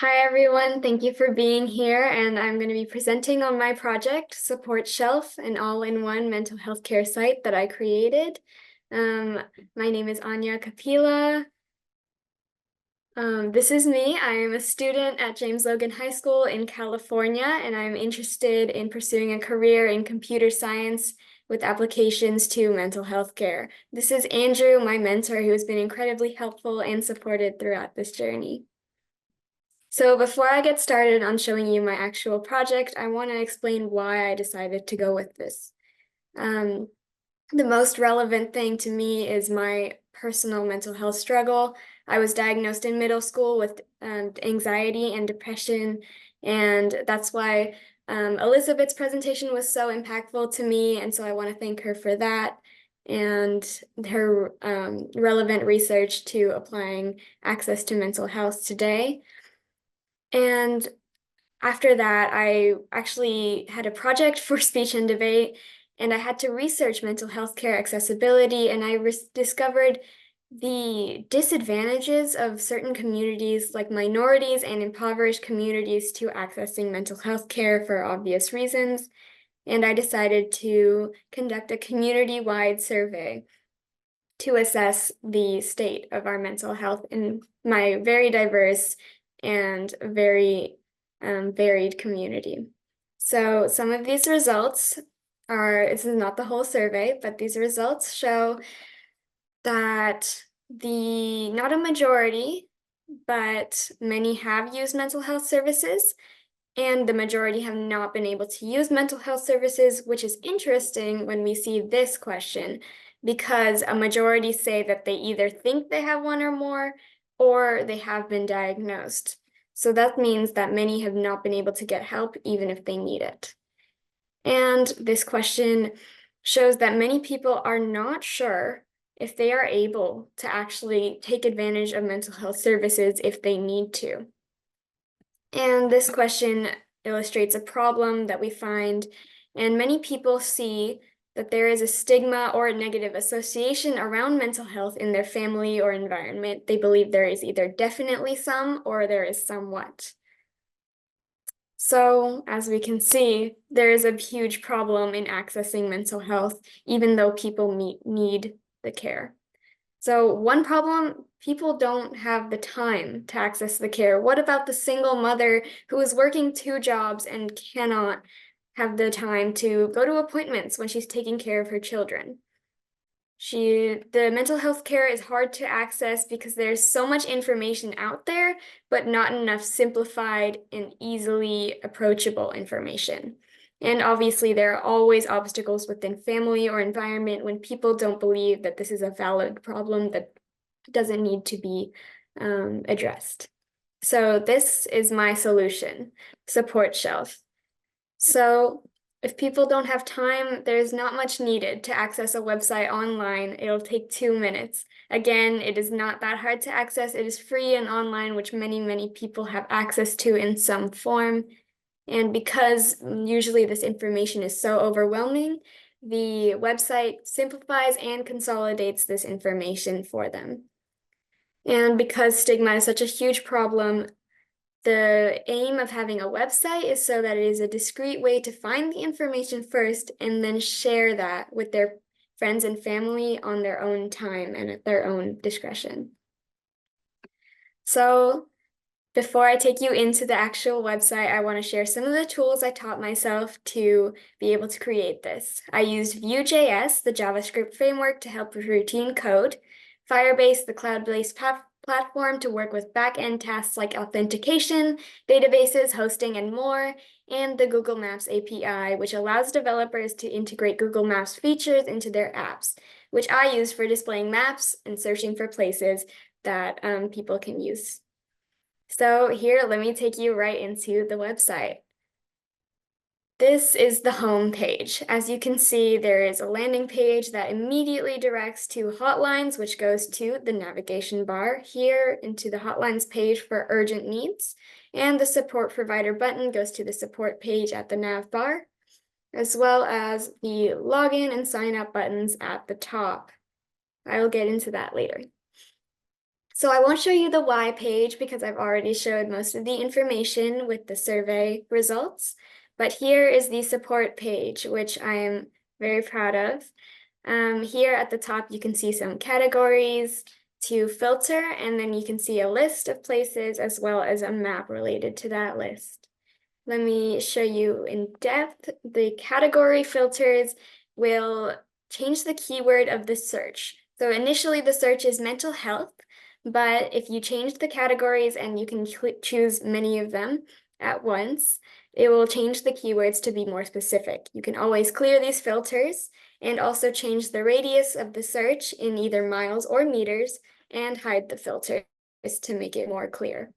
Hi everyone, thank you for being here, and I'm going to be presenting on my project, SupportShelf, an all-in-one mental health care site that I created. My name is Anya Kapila. This is me. I am a student at James Logan High School in California, and I'm interested in pursuing a career in computer science with applications to mental health care. This is Andrew, my mentor, who has been incredibly helpful and supported throughout this journey. So before I get started on showing you my actual project, I want to explain why I decided to go with this. The most relevant thing to me is my personal mental health struggle. I was diagnosed in middle school with anxiety and depression, and that's why Elizabeth's presentation was so impactful to me, and so I want to thank her for that and her relevant research to applying access to mental health today. And after that, I actually had a project for speech and debate, and I had to research mental health care accessibility, and I discovered the disadvantages of certain communities, like minorities and impoverished communities, to accessing mental health care for obvious reasons. And I decided to conduct a community-wide survey to assess the state of our mental health in my very diverse and very varied community. So some of these results this is not the whole survey, but these results show that not a majority, but many have used mental health services, and the majority have not been able to use mental health services, which is interesting when we see this question, because a majority say that they either think they have one or more, or they have been diagnosed. So that means that many have not been able to get help even if they need it. And this question shows that many people are not sure if they are able to actually take advantage of mental health services if they need to. And this question illustrates a problem that we find, and many people see that there is a stigma or a negative association around mental health in their family or environment. They believe there is either definitely some or there is somewhat. So, as we can see, there is a huge problem in accessing mental health, even though people need the care. So one problem, people don't have the time to access the care. What about the single mother who is working 2 jobs and cannot have the time to go to appointments when she's taking care of her children? The mental health care is hard to access because there's so much information out there, but not enough simplified and easily approachable information. And obviously, there are always obstacles within family or environment when people don't believe that this is a valid problem that doesn't need to be addressed. So this is my solution, SupportShelf. So if people don't have time, there's not much needed to access a website online. It'll take 2 minutes. Again, it is not that hard to access. It is free and online, which many people have access to in some form. And because usually this information is so overwhelming, the website simplifies and consolidates this information for them. And because stigma is such a huge problem, the aim of having a website is so that it is a discrete way to find the information first and then share that with their friends and family on their own time and at their own discretion. So before I take you into the actual website, I want to share some of the tools I taught myself to be able to create this. I used Vue.js, the JavaScript framework, to help with routine code, Firebase, the cloud-based platform to work with back-end tasks like authentication, databases, hosting, and more, and the Google Maps API, which allows developers to integrate Google Maps features into their apps, which I use for displaying maps and searching for places that people can use. So here, let me take you right into the website. This is the home page. As you can see, there is a landing page that immediately directs to hotlines, which goes to the navigation bar here into the hotlines page for urgent needs. And the support provider button goes to the support page at the nav bar, as well as the login and sign up buttons at the top. I will get into that later. So I won't show you the why page because I've already showed most of the information with the survey results. But here is the support page, which I am very proud of. Here at the top, you can see some categories to filter, and then you can see a list of places as well as a map related to that list. Let me show you in depth. The category filters will change the keyword of the search. So initially the search is mental health, but if you change the categories and you can choose many of them at once, it will change the keywords to be more specific. You can always clear these filters and also change the radius of the search in either miles or meters and hide the filters to make it more clear.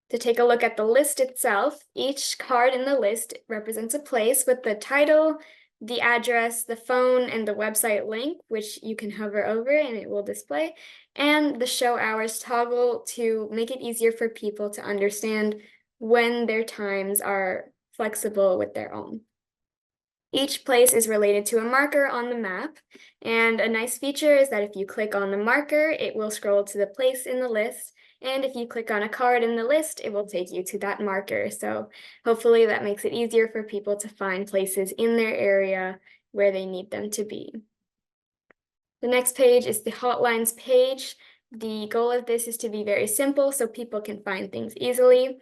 To take a look at the list itself, each card in the list represents a place with the title, the address, the phone, and the website link, which you can hover over and it will display, and the show hours toggle to make it easier for people to understand when their times are flexible with their own. Each place is related to a marker on the map, and a nice feature is that if you click on the marker, it will scroll to the place in the list, and if you click on a card in the list, it will take you to that marker. So hopefully that makes it easier for people to find places in their area where they need them to be. The next page is the hotlines page. The goal of this is to be very simple so people can find things easily.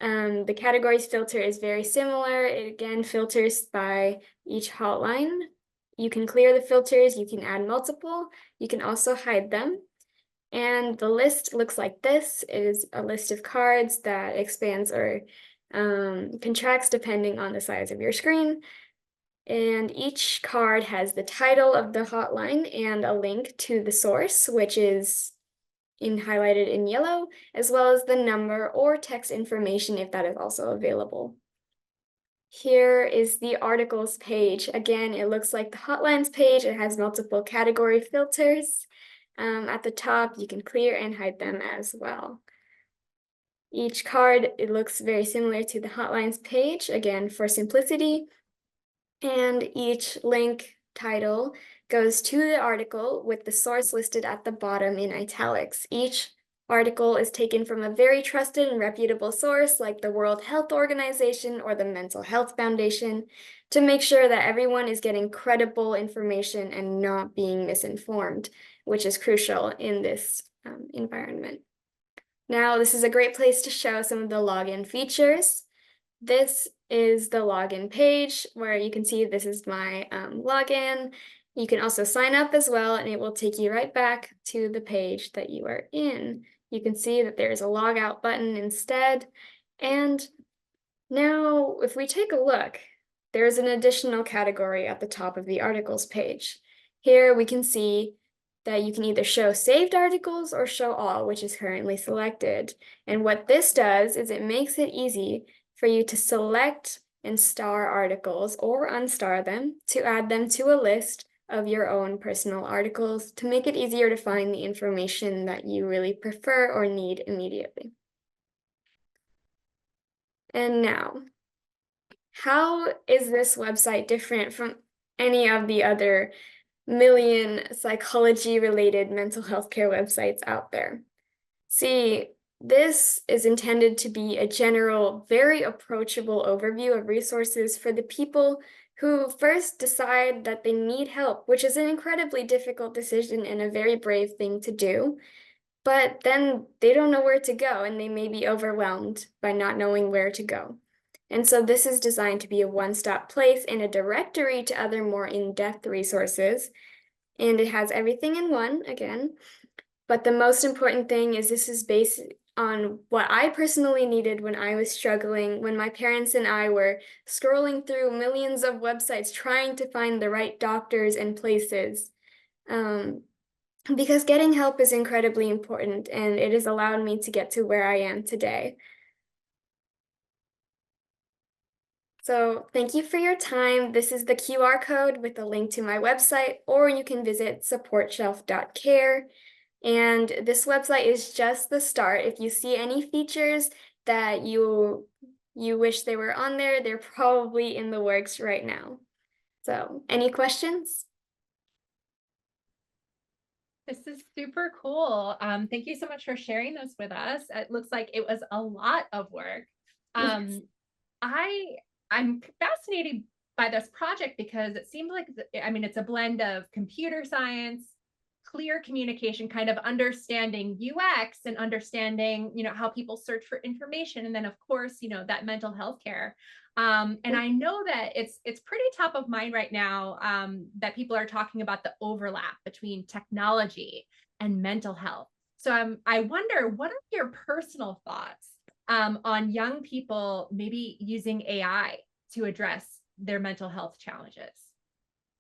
The categories filter is very similar. It again filters by each hotline. You can clear the filters, you can add multiple, you can also hide them. And the list looks like this. It is a list of cards that expands or contracts depending on the size of your screen. And each card has the title of the hotline and a link to the source, which is highlighted in yellow, as well as the number or text information if that is also available. Here is the articles page. Again, it looks like the hotlines page. It has multiple category filters. At the top, you can clear and hide them as well. Each card, it looks very similar to the hotlines page, again, for simplicity. And each link title goes to the article with the source listed at the bottom in italics. Each article is taken from a very trusted and reputable source like the World Health Organization or the Mental Health Foundation to make sure that everyone is getting credible information and not being misinformed, which is crucial in this environment. Now, this is a great place to show some of the login features. This is the login page where you can see this is my login. You can also sign up as well, and it will take you right back to the page that you are in. You can see that there's a log out button instead. And now if we take a look, there's an additional category at the top of the articles page. Here we can see that you can either show saved articles or show all, which is currently selected. And what this does is it makes it easy for you to select and star articles or unstar them to add them to a list of your own personal articles to make it easier to find the information that you really prefer or need immediately. And now, how is this website different from any of the other million psychology-related mental health care websites out there? See, this is intended to be a general, very approachable overview of resources for the people who first decide that they need help, which is an incredibly difficult decision and a very brave thing to do. But then they don't know where to go and they may be overwhelmed by not knowing where to go. And so this is designed to be a one-stop place and a directory to other more in-depth resources. And it has everything in one, again. But the most important thing is this is based on what I personally needed when I was struggling, when my parents and I were scrolling through millions of websites trying to find the right doctors and places. Because getting help is incredibly important, and it has allowed me to get to where I am today. So thank you for your time. This is the QR code with a link to my website, or you can visit supportshelf.care. And this website is just the start. If you see any features that you wish they were on there, they're probably in the works right now. So, any questions? This is super cool. Thank you so much for sharing this with us. It looks like it was a lot of work. Yes. Um, I I'm fascinated by this project because it seems like I mean it's a blend of computer science, clear communication, kind of understanding UX and understanding, how people search for information, and then of course, that mental health care. And I know that it's pretty top of mind right now, that people are talking about the overlap between technology and mental health. So I wonder, what are your personal thoughts on young people maybe using AI to address their mental health challenges?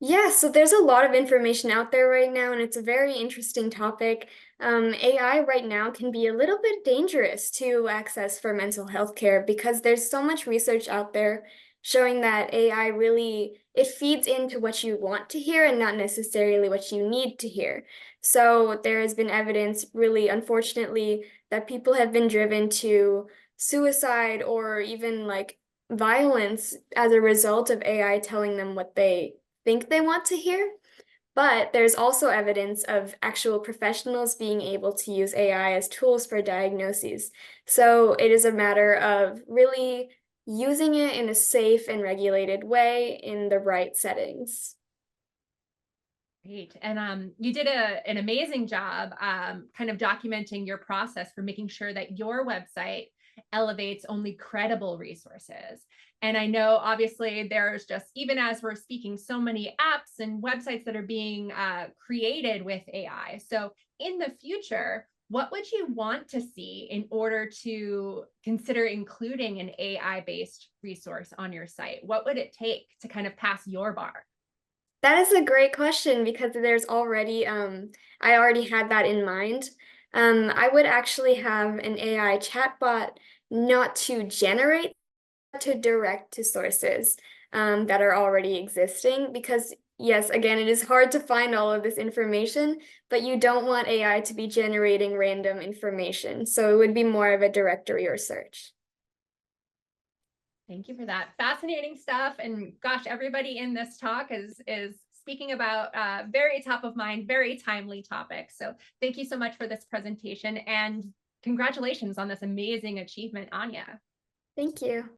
Yeah, so there's a lot of information out there right now, and it's a very interesting topic. AI right now can be a little bit dangerous to access for mental health care because there's so much research out there showing that AI really it feeds into what you want to hear and not necessarily what you need to hear. So there has been evidence, really unfortunately, that people have been driven to suicide or even like violence as a result of AI telling them what they think they want to hear. But there's also evidence of actual professionals being able to use AI as tools for diagnoses. So it is a matter of really using it in a safe and regulated way in the right settings. Great. And you did an amazing job, kind of documenting your process for making sure that your website elevates only credible resources. And I know obviously there's just, even as we're speaking, so many apps and websites that are being created with AI. So in the future, what would you want to see in order to consider including an AI-based resource on your site? What would it take to kind of pass your bar? That is a great question because there's already, I already had that in mind. I would actually have an AI chatbot not to generate, to direct to sources that are already existing because, yes, again, it is hard to find all of this information, but you don't want AI to be generating random information. So it would be more of a directory or search. Thank you for that. Fascinating stuff. And gosh, everybody in this talk is speaking about very top of mind, very timely topics. So thank you so much for this presentation, and congratulations on this amazing achievement, Anya. Thank you.